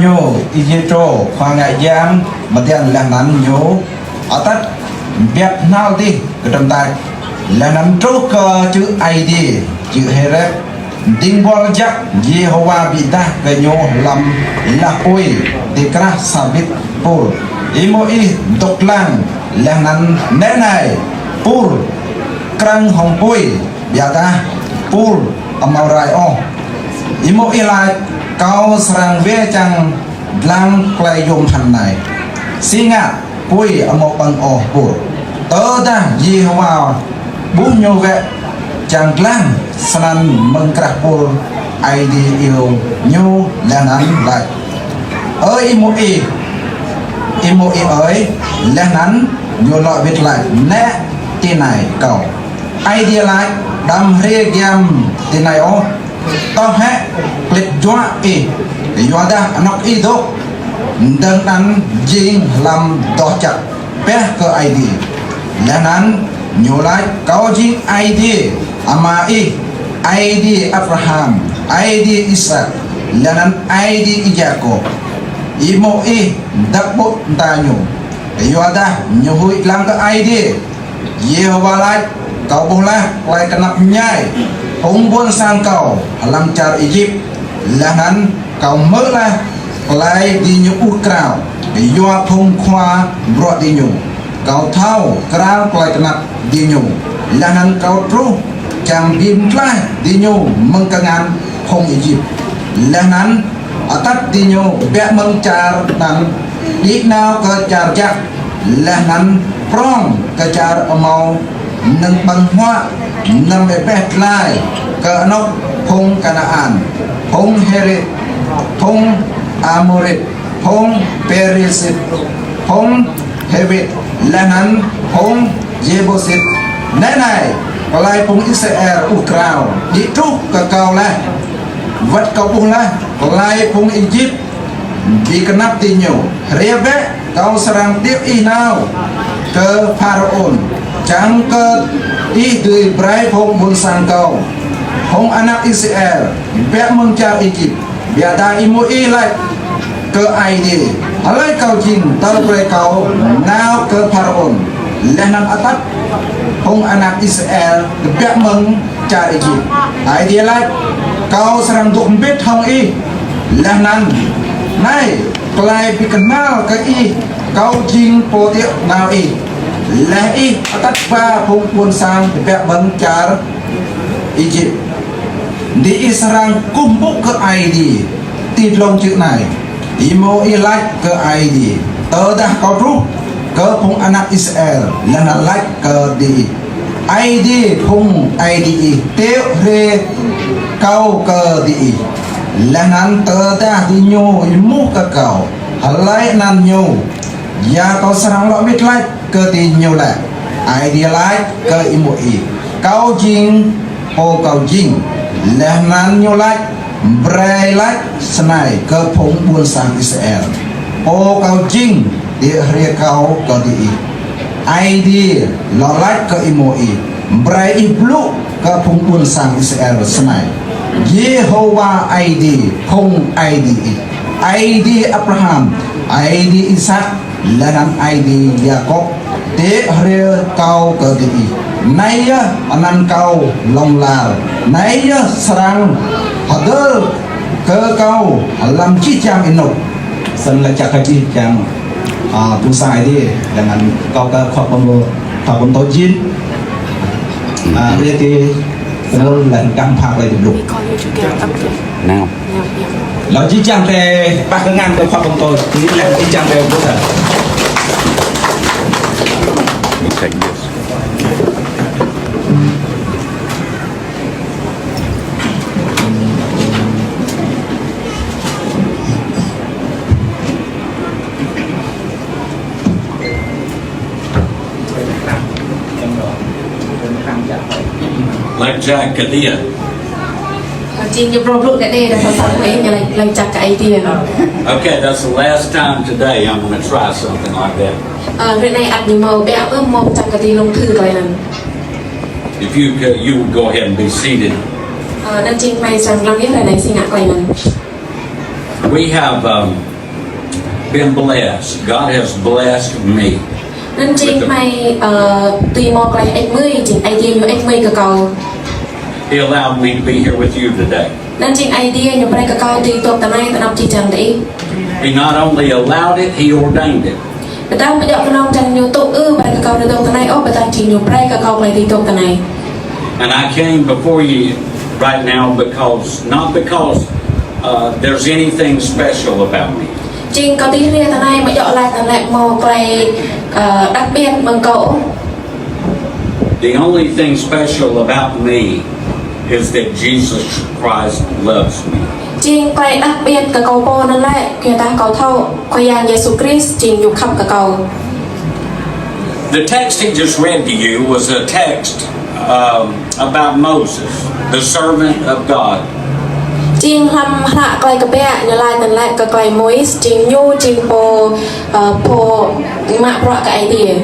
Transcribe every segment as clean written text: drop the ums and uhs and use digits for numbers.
nhô Ijetro khoa ngại giang mà tiền là nắn nhô ở tất Việt nào đi cái trong tay là nắn trúc chữ ID chữ heret đinh bol chắc Jehovah bị ta cái nhô làm là ôi thì cả sabit pur imoi độc lang là nắn nét này pur krang hong ôi biar ta pur amaurai o imoi lại kau serang ve chang lang klai yom han này singa pui amo bang o pur tơ ta Jehovah bu nyo ve chang lang sanan mengkrak pur ai đi yêu nhu là nắn lại ơi imoi ơi là nắn nhu loại biết lại nè tin này cầu ai đi lại đam re giam tin này o tao hết clip doa doa dah anak itu dengan jing lam doa cak peh ke ID lanan nyolai kau jing ID ama ID Abraham ID Ishak lanan ID Jacob imo dakbot tanyo doa dah nyuhui lang ke ID Yehovah lai kau boleh lai kenap nyai ông buôn sang cầu làm char Egypt là hắn cầu mơ la lại đi nhung Ukraine do phong khoa brought đi nhung cầu thao krao lại nạp đi nhung là hắn cầu tru chẳng bìm lại đi nhung mừng cả ngàn phong Egypt là hắn ở tắt đi nhung vẽ mừng char nắng đi nào cơ char chắc là hắn prong cơ char màu nâng bằng hoa nâng bè bẹt lại cơ nóc phong Canaan phong Heret phong Amorit phong Perisit phong Hevit Lenan phong Jebusit này có lại phong Israel Ukraine đi trúc cơ cầu là vật cầu phong là có lại phong Egypt vì cái nắp tin nhiều reve cầu sarang tiếp y nào cơ Pharaoh chẳng cơ đi từ brai phong buôn sang cầu phong anak Israel vẽ mong cha Egypt biar ta imoi lại cơ ai đi lấy cầu trình tao brai cầu nào cơ Pharaoh lenan atat phong anak Israel vẽ mong cha Egypt ai đi lại cầu sarang duk biết không y lenan này lại bị kenal cái y cầu trình po tiệu nào y là y atat ba phong buôn sang vẽ mong cha Egypt di serang kumpuk ke ID tidlong chữ này imo ilak ke ID tơ dah kau ruk ke pung anak Israel lana like ke di ID pung ID teo re kau ke di lanan tơ dah di nyu imu ke kau halai nan nyu ya kau serang lo mit like ke di nyu la ID like ke imo i kau jing po kau jing lenan nyolak brai lak senai ke phong buôn sang Israel po kau jing di ria kau ke di ID lo lak ke imoi brai iblu ke phong buôn sang Israel senai Jehovah ID phong ID Abraham ID Ishak lenan ID Jacob di ria kau ke di nay anan kau long lao nay serang hadal ke kau alam cicam inok sen la cakaji jang tu sai đi dengan kau ke khop pom tojin dia ti kenal lan kam phak lai dulu nào lo cicam te pak dengan ke khop pom toj ni lan cicam te ko ta Like Jack Kadia. Chính cái problem cái đây là sao sao ấy như là chặt cái idea nó. Okay, that's the last time today I'm going to try something like that. Cái này ăn nhiều màu bé mong chặt cái lông thư rồi nè. If you would go ahead and be seated. Nên chính mày rằng làm cái này xin ngạc lại nè. We have been blessed. God has blessed me. Nên chính mày tùy mò cái anh mươi chính idea như anh mươi cái cầu. He allowed me to be here with you today. Nên chính idea như bây cái cầu tùy thuộc tại này tại năm chỉ chẳng đấy. He not only allowed it, he ordained it. Người ta bây giờ cái nông chẳng nhiều tụ ư bây cái cầu được tại này ốp bây giờ chỉ nhiều bây cái cầu này tùy thuộc tại này. And I came before you right now not because there's anything special about me. Chính có tí riêng tại này mà dọn lại tại lại mò cái đặc biệt bằng cậu. The only thing special about me is that Jesus Christ loves me. Chính cái đặc biệt cái cầu bò nó lại người ta cầu thâu coi yang Jesus Christ chính dùng khắp cái cầu. The text he just read to you was a text about Moses, the servant of God. Chính làm hạ cái bé như lại tận lại cái mối chính nhu chính po mạ bọa cái idea.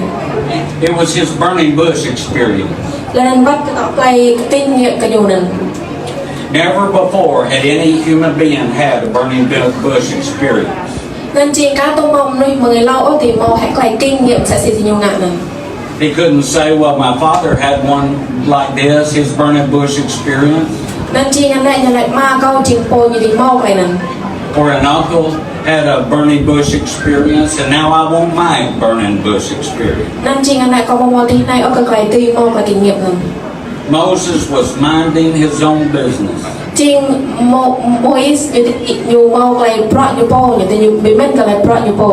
It was his burning bush experience. Lên bắt cái kinh nghiệm cái điều này. Never before had any human being had a burning bush experience. Nên chính cá tôm mông nuôi người lâu thì mò hãy cái kinh nghiệm sẽ gì nhiều ngạn này. He couldn't say, well, my father had one like this, his burning bush experience. Nên chính anh lại ma câu chính po như thì mò cái này. Or an uncle had a burning bush experience, and now I want my burning bush experience. Nên chính anh lại có một tí này ở cái tùy mò cái kinh nghiệm này. Moses was minding his own business. Chính Moses như mò cái bọa như po như thì như bị mất cái bọa như po.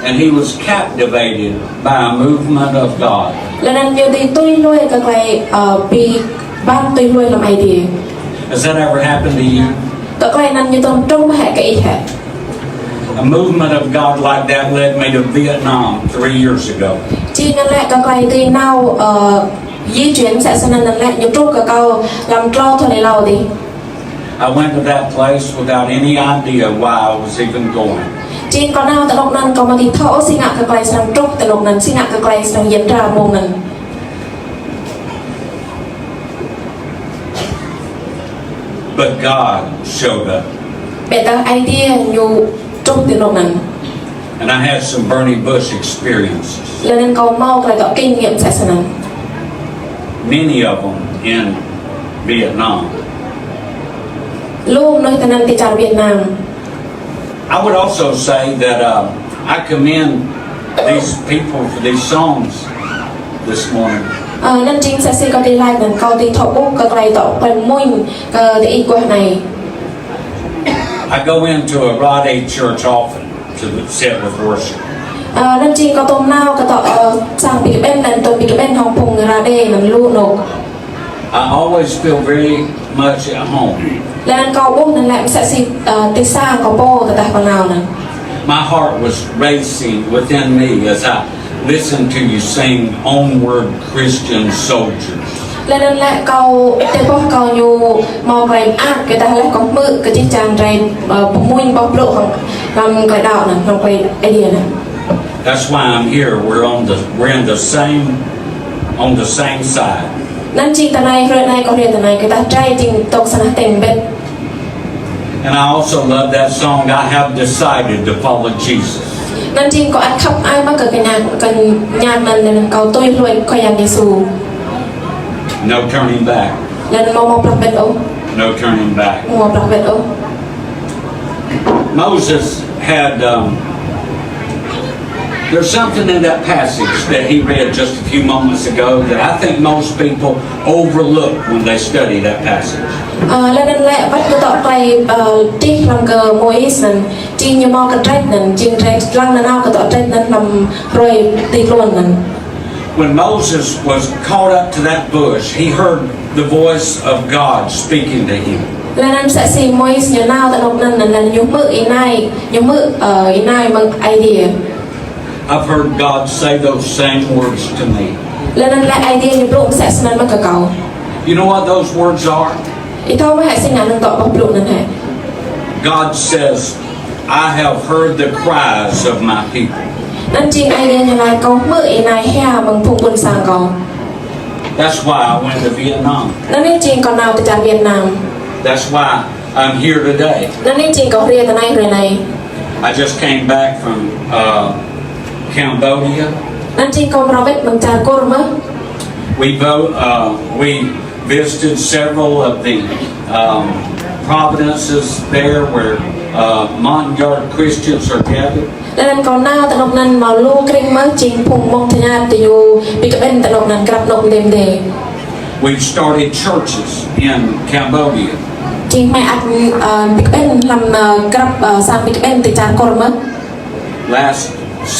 And he was captivated by a movement of God. Nên như thì tôi nuôi cái bị ban tôi nuôi làm idea. Has that ever happened to you? Tớ cái này như tôi trong hệ cái ý hệ. A movement of God like that led me to Vietnam 3 years ago. Chỉ nên lại cái thì nào di chuyển sẽ nên lại những chút cái câu làm trâu thôi để lâu đi. I went to that place without any idea why I was even going. Chỉ có nào tại lúcนั้นcó mà thì thở sinh ngạc cái sang trúc tại lúcนั้นsinh ngạc cái sang diễn ra môn này. But God showed up. Bây giờ idea nhiều trúc tại lúcนั้น. And I had some burning bush experiences. Nên có mau cái kinh nghiệm sẽ nên. Many of them in Vietnam. Luôn nói tên thì chào Việt Nam. I would also say that I commend these people for these songs this morning. Nên chính sẽ có đi lại mình câu thì thổ bút cái tổ phần mùi cái ý của này. I go into a Rod A church often to sit with worship. Nên chính có tôm nào cái tổ sang bị bên lần tôi bị bên hồng phùng ra đây mình luôn nộp. I always feel very much at home. Nên câu bút nên lại sẽ xin tới xa có bố tại phần nào này. My heart was racing within me as I listened to you sing Onward Christian Soldiers. Nên lại câu tới bó câu nhu mò cái cái ta lại có mự cái chiếc chàng rèn mùi bọc lộ làm cái đạo này làm cái idea này. That's why I'm here. We're in the same side. Nên chính tại này rồi này có riêng tại này cái ta trai chính tộc sang tình bên. And I also love that song, I have decided to follow Jesus. Nên chính có ăn khóc ai mắc cái nhà mình nên cầu tôi luôn coi yang Giêsu. No turning back. Nên mau bật bên ống. No turning back. Mau bật bên ống. Moses had there's something in that passage that he read just a few moments ago that I think most people overlook when they study that passage. Nên lại bắt cái tọt cái tích làm cái Moses nên chính như mau cái trách nên chính trách lăng là nào cái tọt trách nên làm rồi tì luôn nên. When Moses was caught up to that bush, he heard the voice of God speaking to him. Nên sẽ xem Moses như nào tại lúcนั้นlà nhúng mự ý này bằng idea. I've heard God say those same words to me. Nên lại idea như lúc sẽ nên bằng cái cầu. You know what those words are? Ý thôi mới hãy sinh ngắn nâng tọt bọc lộ nên hả. God says, I have heard the cries of my people. Nên chính idea như này có mự ý này hea bằng phụng quân sang cầu. That's why I went to Vietnam. Nên chính còn nào từ Việt Nam. That's why I'm here today. Nên chính có riêng tại này rồi này. I just came back from Cambodia. นั่นจริงก็เราเวทมันจากกรม We visited several of the provinces there where mountain yard Christians are gathered. ดังนั้นก่อนหน้าตลกนั้นมาลูกเร่งมาจริงพุงมองทะยานติอยู่ปีกเป็นตลกนั้นกลับนกเดมเด We've started churches in Cambodia. จริงไม่อาจปีกเป็นลำกลับสร้างปีกเป็นติจานกรม Last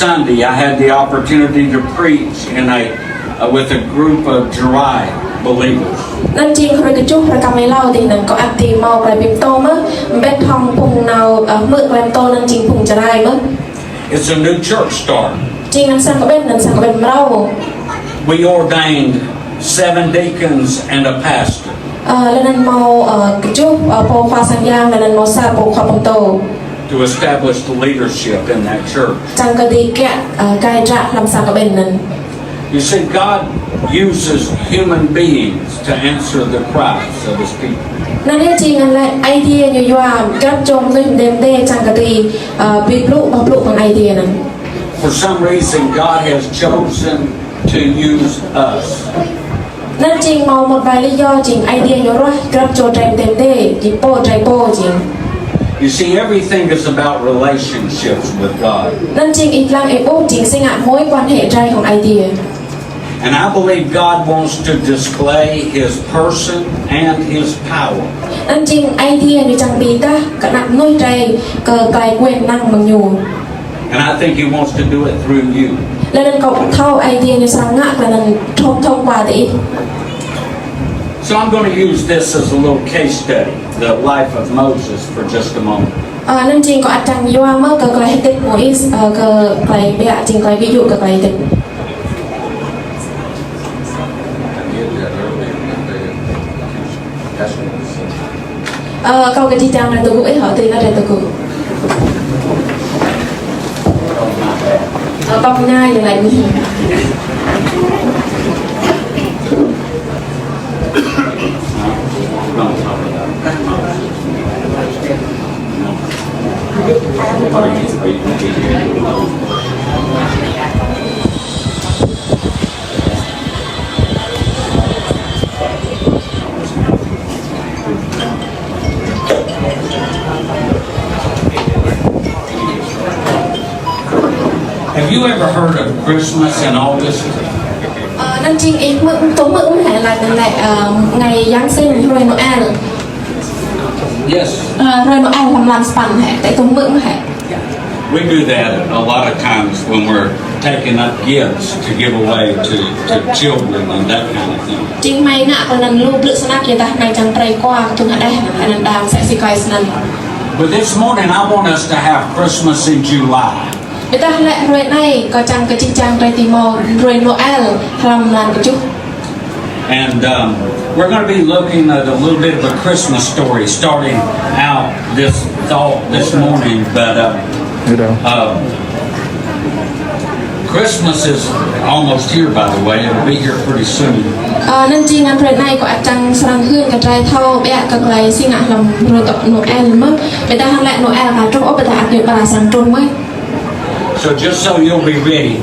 Sunday, I had the opportunity to preach with a group of Adai believers. นั่นจริงเราจะจุกประกำไม่เล่าดีนั้นก็อัดตีเมาไปบิมโตมั้งเป็นทองพุงเนาเมื่อแกลมโตนั่นจริงพุงจะได้มั้ง It's a new church start. จริงนั้นสังก็เป็นเล่า We ordained 7 deacons and a pastor. แล้วนั้นเมาจุกโปควาสัญญาแล้วนั้นเมาซาโปควาปงโต To establish the leadership in that church. จังก็ดีแกะกายจะลำสังก็เป็นนั้น You see, God uses human beings to answer the cries of His people. นั่นเองจริงนั่นแหละไอเดียอยู่ว่ากระจงเลยเดมเดจังกะตีบิดลุบลุของไอเดียนั้น For some reason, God has chosen to use us. นั่นจริงเมาหมดใบเลยย่อจริงไอเดียอยู่ว่ากระโจเดมเดมเดจิโป้ใจโป้จริง You see, everything is about relationships with God. นั่นจริงอีกลังไอโป้จริงสิ่งอ่ะม้วยความเหตุใจของไอเดีย And I believe God wants to display His person and His power. นั่นจริงไอเดียอยู่จังปีตากระนักน้อยใจเกิดไกลเกวนนั่งมังอยู่ And I think He wants to do it through you. แล้วนั่นก็เท่าไอเดียในสังงะแล้วนั่นทงกว่าตี So I'm going to use this as a little case study, the life of Moses, for just a moment. นั่นจริงก็อาจารย์ว่าเมื่อเกิดไกลติดหมวยเกิดไกลเบียจริงไกลวิยุเกิดไกลติดcâu cái chi trang này tôi cũng ít hỏi tiền ở đây tôi cũng bọc nhai thì lại gì Have you ever heard of Christmas in August? nên chính ý tối mượn hệ là ngày Giáng sinh rồi Noel. Yes. Rồi Noel làm lan span hệ tại tối mượn hệ. We do that a lot of times when we're taking up gifts to give away to children and that kind of thing. Chính may ngạ còn lần lưu lựa snack người ta này chẳng trai qua chúng ở đây hay là đàm sẽ xì coi sân. But this morning I want us to have Christmas in July. Người ta lại rồi này có chẳng cái chính trang trai tìm mò rồi Noel làm lan cái chút. And we're going to be looking at a little bit of a Christmas story starting out this morning, but Christmas is almost here, by the way. It'll be here pretty soon. Nên chi ngàn rồi này có chẳng sang hương cái trai thâu bé các lại xin ngạ làm rồi tập Noel mất. Người ta hàng lại Noel và trong ốp người ta ăn nhiều bà sang trung mới. So just so you'll be ready,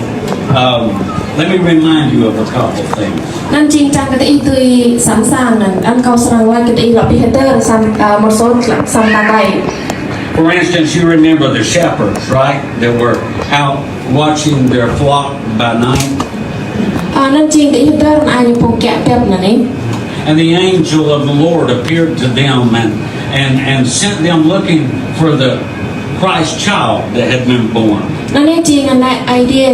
let me remind you of a couple things. Nên chi trang cái ý tươi sẵn sàng là ăn câu sang qua cái ý lọ bị hết tơ sang một số sang ta này. For instance, you remember the shepherds, right? That were out watching their flock by night. Nên chi cái ý tơ là ai cũng kẹt kẹt này. And the angel of the Lord appeared to them and sent them looking for the Christ child that had been born. Nên chi ngàn lại idea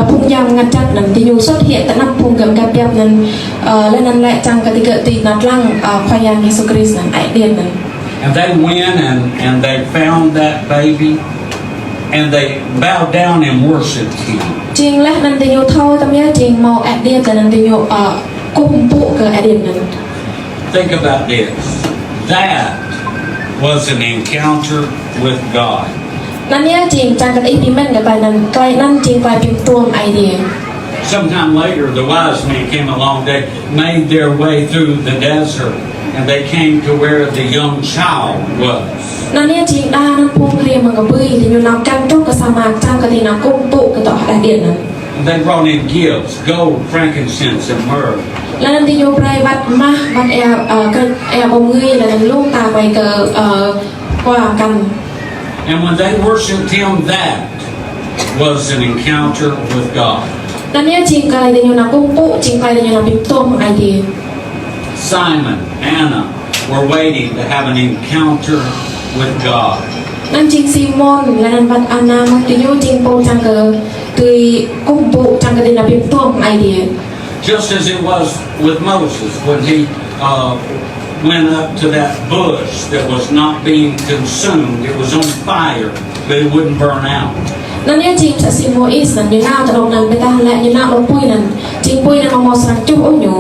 phung giang ngăn chặn lần thì dù xuất hiện tại năm phung cầm kẹt kẹt lần lên nên lại trang cái cái tì nát lăng khoai yang Jesus Christ lần idea lần. And they went and they found that baby and they bowed down and worshipped him. Chính lẽ nên thì nhiều thâu tâm nhớ chính màu idea tại nên thì nhiều cung phụ cái idea lần. Think about this. That was an encounter with God. Nên nhớ chính trang cái ý thì mình cái bài lần cái nên chính bài phim tuồng idea. Sometime later, the wise men came along. They made their way through the desert, and they came to where the young child was. นั่นเนี่ยจริงด้านั่นพวงเรียมมันกับบุยที่อยู่นำกันทุกกระสามากจังกะที่นำกุ้งปุกระต่อได้เดียนนั้น They brought in gifts, gold, frankincense, and myrrh. แล้วนั่นที่อยู่ไปวัดมาวัดแอร์บงเงยแล้วนั่นลูกตาไปเกิดกว่ากัน And when they worshipped him, that was an encounter with God. นั่นเนี่ยจริงกะที่อยู่นำกุ้งปุจริงกะที่อยู่นำปิ๊บตัวของไอเดีย Simon, Anna were waiting to have an encounter with God. นั่นจริงซีมอนและนั่นวัดอานาที่อยู่จริงโปจังเกอตุยกุ้งปุจังกะที่นำปิ๊บตัวของไอเดีย Just as it was with Moses when he went up to that bush that was not being consumed. It was on fire, but it wouldn't burn out. นั่นเนี่ยจริงจะซีโมอิสนั่นอยู่หน้าจะลงนั้นไปตาและอยู่หน้าลงปุยนั่นจริงปุยนั่นมอสังจุ้งอยู่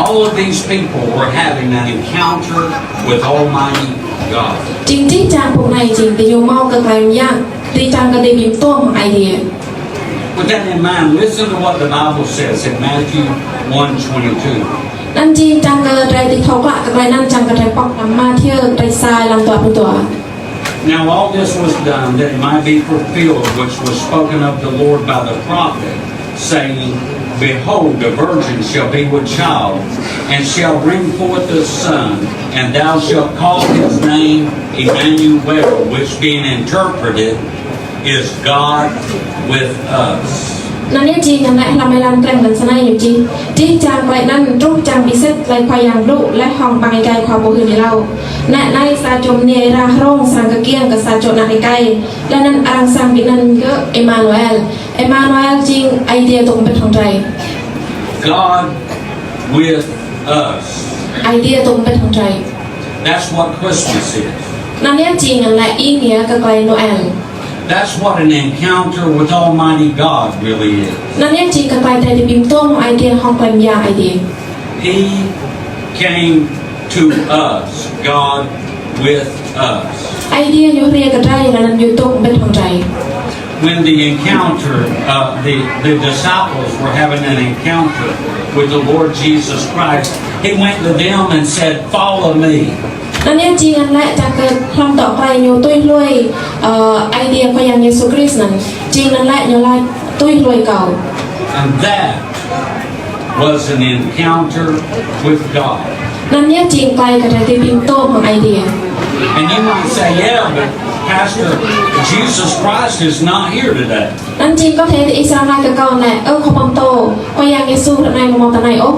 All of these people were having an encounter with Almighty God. จริงที่จางพวกในจริงแต่อยู่มอกระไกลยากที่จางกระเดียบตัวของไอเดีย With that in mind, listen to what the Bible says in Matthew 1:22. นั่นจริงจังกระไรติทอกละกระไรนั่นจังกระไรปอกนำมาเที่ยวไรทรายลำตัวเป็นตัว Now all this was done that it might be fulfilled, which was spoken of the Lord by the prophet, saying, Behold, a virgin shall be with child, and shall bring forth a son, and thou shalt call his name Emmanuel, which being interpreted is God with us. นั่นเนี่ยจริงนั่นแหละเราไม่รันแกล้งกันสนายอยู่จริงที่จางไรนั่นรูปจางพิเศษไรควายอย่างลูกและห้องบางไกลความบุญในเราแน่ในซาจมเนราโรงสังกเกียงกับซาโจนาไกลและนั่นอารังสังบินันก็เอมานูเอลจริงไอเดียตรงเป็นของใจ God with us. ไอเดียตรงเป็นของใจ That's what Christmas is. นั่นเนี่ยจริงนั่นแหละอีเนียกับไกลโนเอล That's what an encounter with Almighty God really is. นั่นเนี่ยจริงกับไกลแต่ที่บิมต้มไอเดียห้องไกลยาไอเดีย He came to us, God with us. ไอเดียอยู่เรียกันได้แล้วนั่นอยู่ตรงเป็นของใจ When the encounter, the disciples were having an encounter with the Lord Jesus Christ, He went to them and said, "Follow me." นั่นเนี่ยจริงนั่นแหละจะเกิดคำต่อไปอยู่ตุ้ยรวยไอเดียพยังเยซูคริสต์นั้นจริงนั่นแหละอยู่ไล่ตุ้ยรวยเก่า And that was an encounter with God. นั่นเนี่ยจริงไกลกับที่บิมโตของไอเดีย And you might say, "Yeah, but Pastor, Jesus Christ is not here today." นั่นจริงก็เทศอิสราเอลกับเก่าแหละเขาบังโตพยังเยซูในมองตาในอก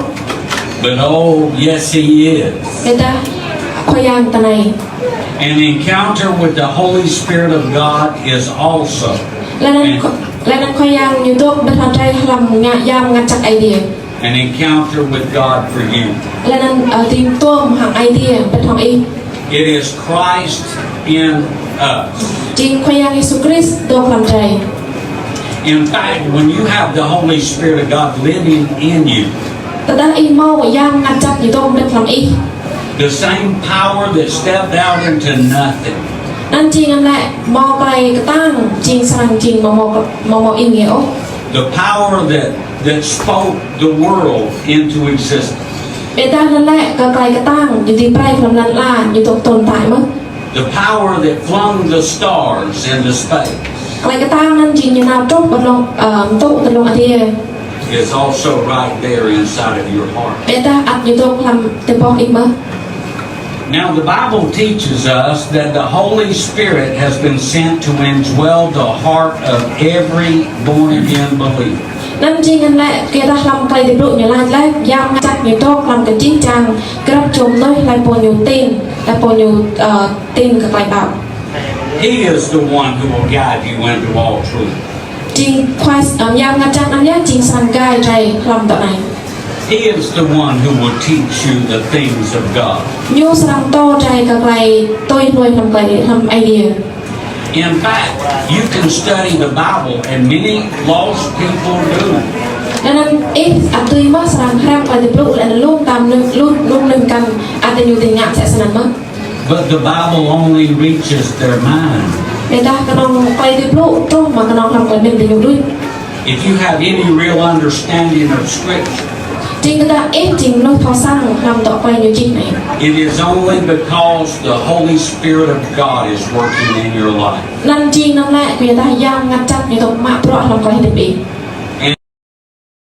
But oh, yes, He is. เห็นไหมพยังตาใน An encounter with the Holy Spirit of God is also. และนั้นพยังอยู่ตัวเป็นทางใจลำงานยามงานจากไอเดีย An encounter with God for you. และนั้นทีมตัวหางไอเดียเป็นทางอีก It is Christ in us. จริงพยังเยซูคริสต์ตัวลำใจ In fact, when you have the Holy Spirit of God living in you, แต่ด้านอีโม่ยามงานจักอยู่ตัวเป็นลำอีก the same power that stepped out into nothing, นั่นจริงนั่นแหละมองไกลก็ตั้งจริงสังจริงมองอีเงี้ย the power that spoke the world into existence, เป็นด้านนั่นแหละก็ไกลก็ตั้งอยู่ที่ปลายลำลันล่าอยู่ตรงตนตายมั้ง the power that flung the stars into space, ไกลก็ตั้งนั่นจริงอยู่นาตุ๊บบนลงตุ๊บนลงอาเดีย is also right there inside of your heart. เป็นด้านอัดอยู่ตรงลำเต็มปอกอีกมั้ง Now the Bible teaches us that the Holy Spirit has been sent to indwell the heart of every born-again believer. นั่นจริงนั่นแหละเกี่ยวกับลำไกลที่ปลุกอยู่ลายแรกยามจักอยู่โต๊ะลำกันจริงจังกระจมเลยลายปนอยู่ตีนลายปนอยู่ตีนกับไกลเปล่า He is the one who will guide you into all truth. จริงควายยามจักนั่นแหละจริงสังกายใจลำต่อไหน He is the one who will teach you the things of God. ยูสังโตใจกับไกลตัวรวยลำไกลทำไอเดีย In fact, you can study the Bible, and many lost people do. ดังนั้นอัตยว่าสร้างแค่ไปติดลูกและลูกตามลูกหนึ่งกันอาจจะอยู่ในงานแสนมั้ง But the Bible only reaches their mind. ในการกระนองไปติดลูกต้องมากระนองทำกันเป็นประโยชน์ด้วย If you have any real understanding of Scripture, chính ta ép chính lối phó sang làmต่อไปอยู่จริงไหม It is only because the Holy Spirit of God is working in your life. นั่นจริงนั่นแหละคือตายามงัดจัดอยู่ตรงมาเพราะเราก็เห็นดี